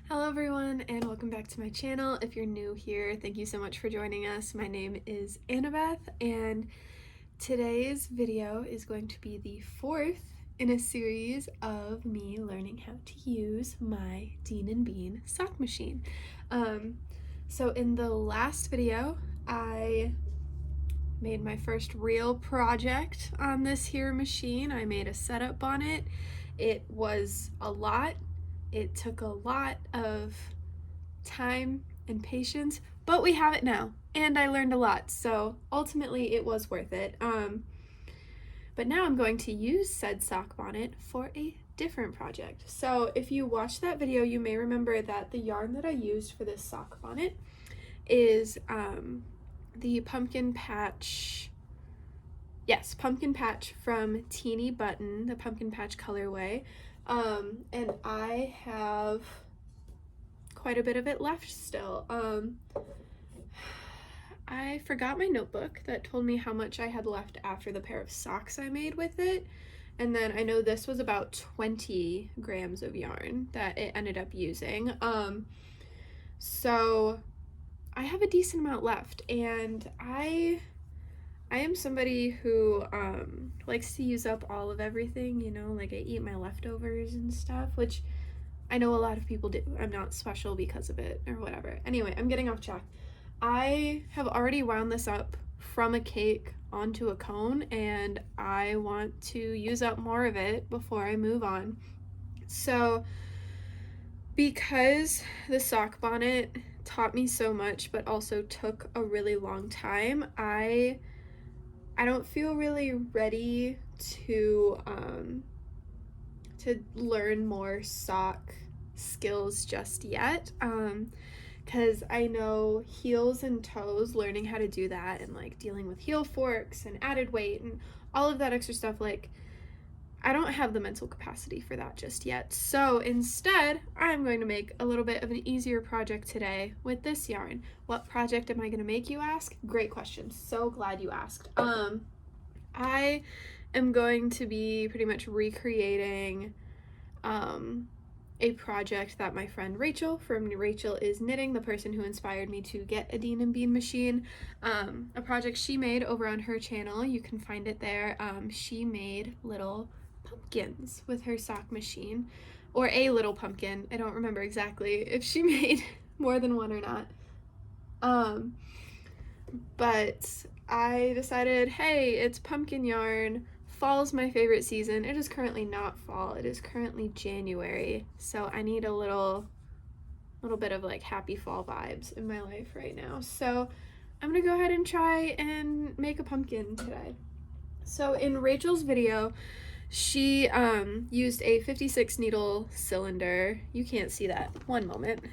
Hello everyone and welcome back to my channel. If you're new here, thank you so much for joining us. My name is Annabeth and today's video is going to be the fourth in a series of me learning how to use my Dean & Bean sock machine. So in the last video, I made my first real project on this here machine. I made a setup on it. It was a lot. It took a lot of time and patience, but we have it now, and I learned a lot, so ultimately it was worth it. But now I'm going to use said sock bonnet for a different project. So if you watched that video, you may remember that the yarn that I used for this sock bonnet is the pumpkin patch from Teeny Button, the pumpkin patch colorway. And I have quite a bit of it left still. I forgot my notebook that told me how much I had left after the pair of socks I made with it. And then I know this was about 20 grams of yarn that it ended up using. So I have a decent amount left, and I am somebody who likes to use up all of everything, you know, like I eat my leftovers and stuff, which I know a lot of people do. I'm not special because of it or whatever. Anyway, I'm getting off track. I have already wound this up from a cake onto a cone, and I want to use up more of it before I move on. So because the sock bonnet taught me so much but also took a really long time, I don't feel really ready to learn more sock skills just yet, because I know heels and toes, learning how to do that and like dealing with heel forks and added weight and all of that extra stuff, like I don't have the mental capacity for that just yet. So instead, I'm going to make a little bit of an easier project today with this yarn. What project am I going to make, you ask? Great question. So glad you asked. I am going to be pretty much recreating a project that my friend Rachel from Rachel is Knitting, the person who inspired me to get a Dean & Bean machine, a project she made over on her channel. You can find it there. She made little pumpkins with her sock machine, or a little pumpkin. I don't remember exactly if she made more than one or not. But I decided, hey, it's pumpkin yarn. Fall's my favorite season. It is currently not fall. It is currently January. So I need a little bit of like happy fall vibes in my life right now. So I'm gonna go ahead and try and make a pumpkin today. So in Rachel's video, she used a 56 needle cylinder. You can't see that. One moment.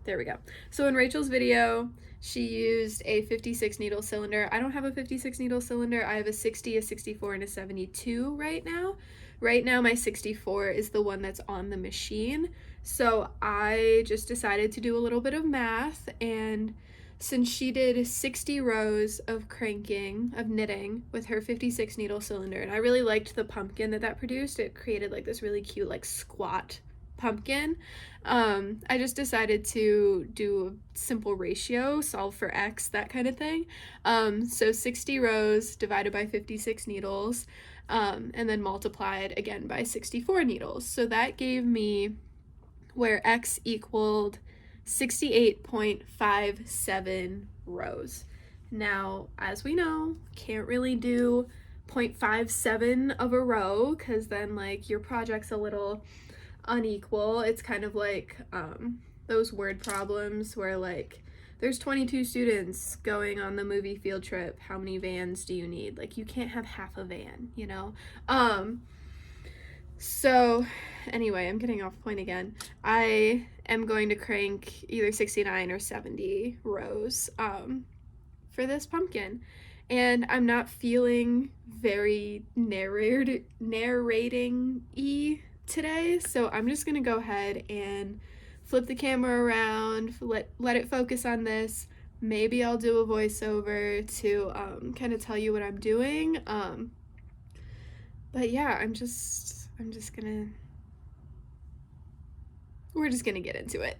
There we go. So in Rachel's video, she used a 56 needle cylinder. I don't have a 56 needle cylinder. I have a 60, a 64, and a 72 right now. Right now, my 64 is the one that's on the machine. So I just decided to do a little bit of math, and since she did 60 rows of knitting with her 56 needle cylinder, and I really liked the pumpkin that produced, it created like this really cute like squat pumpkin. I just decided to do a simple ratio, solve for X, that kind of thing. So 60 rows divided by 56 needles, and then multiplied again by 64 needles. So that gave me where X equaled 68.57 rows. Now, as we know, can't really do 0.57 of a row because then like your project's a little unequal. It's kind of like those word problems where like there's 22 students going on the movie field trip. How many vans do you need? Like you can't have half a van, you know? So anyway, I'm getting off point again. I am going to crank either 69 or 70 rows for this pumpkin. And I'm not feeling very narrating-y today, so I'm just gonna go ahead and flip the camera around, let it focus on this. Maybe I'll do a voiceover to kind of tell you what I'm doing. But yeah, I'm just gonna we're just gonna get into it.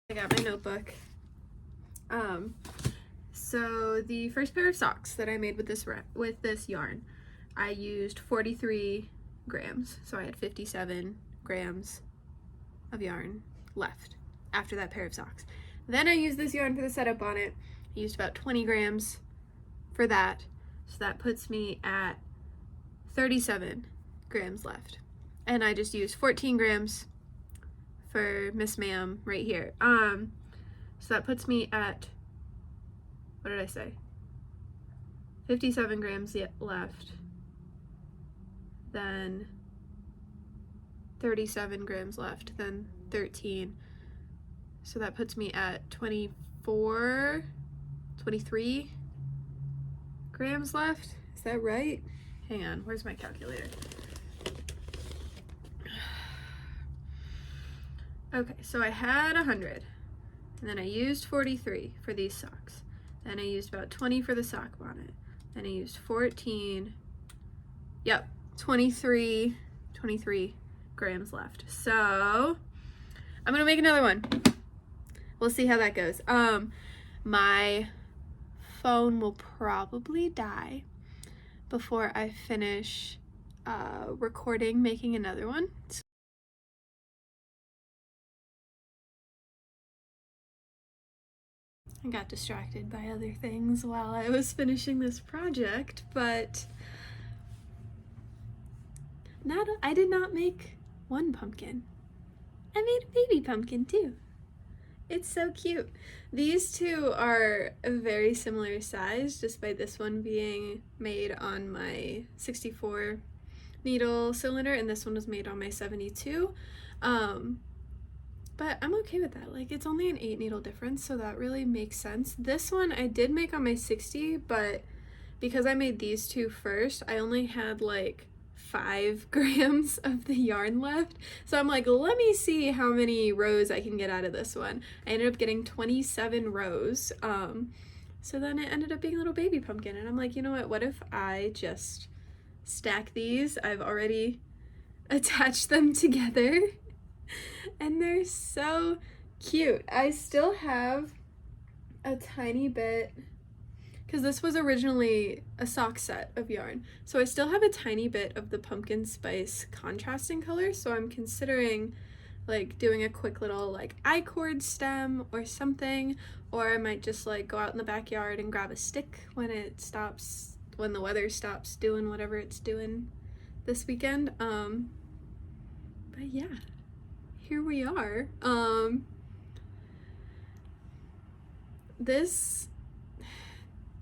I got my notebook. So the first pair of socks that I made with this yarn, I used 43 grams. So I had 57 grams of yarn left after that pair of socks. Then I used this yarn for the setup bonnet. I used about 20 grams for that. So that puts me at 37 grams left. And I just used 14 grams for Miss Ma'am right here. So that puts me at, what did I say? 57 grams left. Then 37 grams left, then 13. So that puts me at 23 grams left. Is that right? Hang on, where's my calculator? Okay, so I had 100, and then I used 43 for these socks. Then I used about 20 for the sock bonnet. Then I used 14, yep, 23 grams left. So I'm gonna make another one. We'll see how that goes. My phone will probably die before I finish recording making another one. I got distracted by other things while I was finishing this project, but I did not make one pumpkin. I made a baby pumpkin too. It's so cute. These two are a very similar size, despite this one being made on my 64 needle cylinder and this one was made on my 72. But I'm okay with that. Like, it's only an 8 needle difference, so that really makes sense. This one I did make on my 60, but because I made these two first, I only had like 5 grams of the yarn left. So I'm like, let me see how many rows I can get out of this one. I ended up getting 27 rows. So then it ended up being a little baby pumpkin. And I'm like, you know what if I just stack these? I've already attached them together. And they're so cute. I still have a tiny bit, because this was originally a sock set of yarn. So I still have a tiny bit of the pumpkin spice contrasting color. So I'm considering like doing a quick little like I-cord stem or something. Or I might just like go out in the backyard and grab a stick when the weather stops doing whatever it's doing this weekend. But yeah, here we are.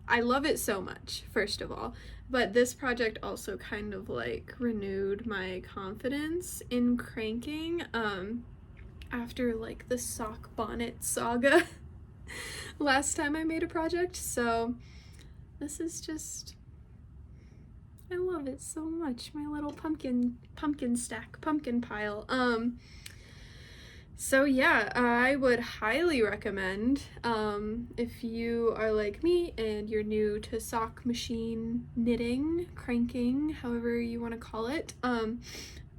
I love it so much, first of all, but this project also kind of like renewed my confidence in cranking after like the sock bonnet saga last time I made a project. So this is just, I love it so much. My little pumpkin stack, pumpkin pile. So yeah, I would highly recommend, if you are like me and you're new to sock machine knitting, cranking, however you want to call it,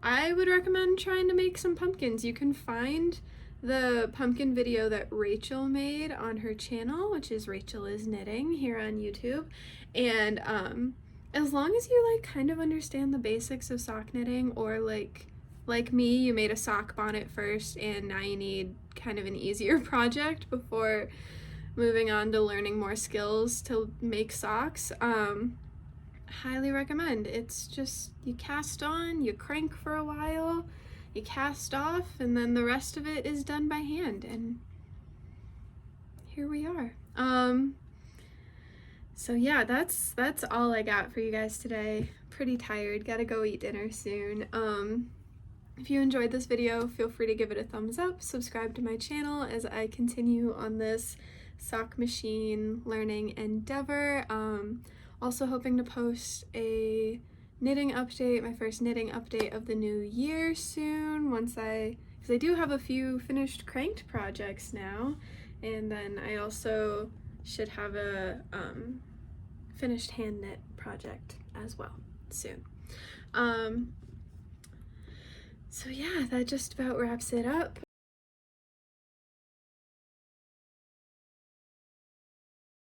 I would recommend trying to make some pumpkins. You can find the pumpkin video that Rachel made on her channel, which is Rachel is Knitting here on YouTube, and as long as you like kind of understand the basics of sock knitting, or like me, you made a sock bonnet first and now you need kind of an easier project before moving on to learning more skills to make socks, highly recommend. It's just, you cast on, you crank for a while, you cast off, and then the rest of it is done by hand, and here we are. So yeah, that's all I got for you guys today. Pretty tired, gotta go eat dinner soon. If you enjoyed this video, feel free to give it a thumbs up, subscribe to my channel as I continue on this sock machine learning endeavor. Also hoping to post a knitting update, my first knitting update of the new year soon, because I do have a few finished cranked projects now, and then I also should have a finished hand knit project as well soon. So yeah, that just about wraps it up.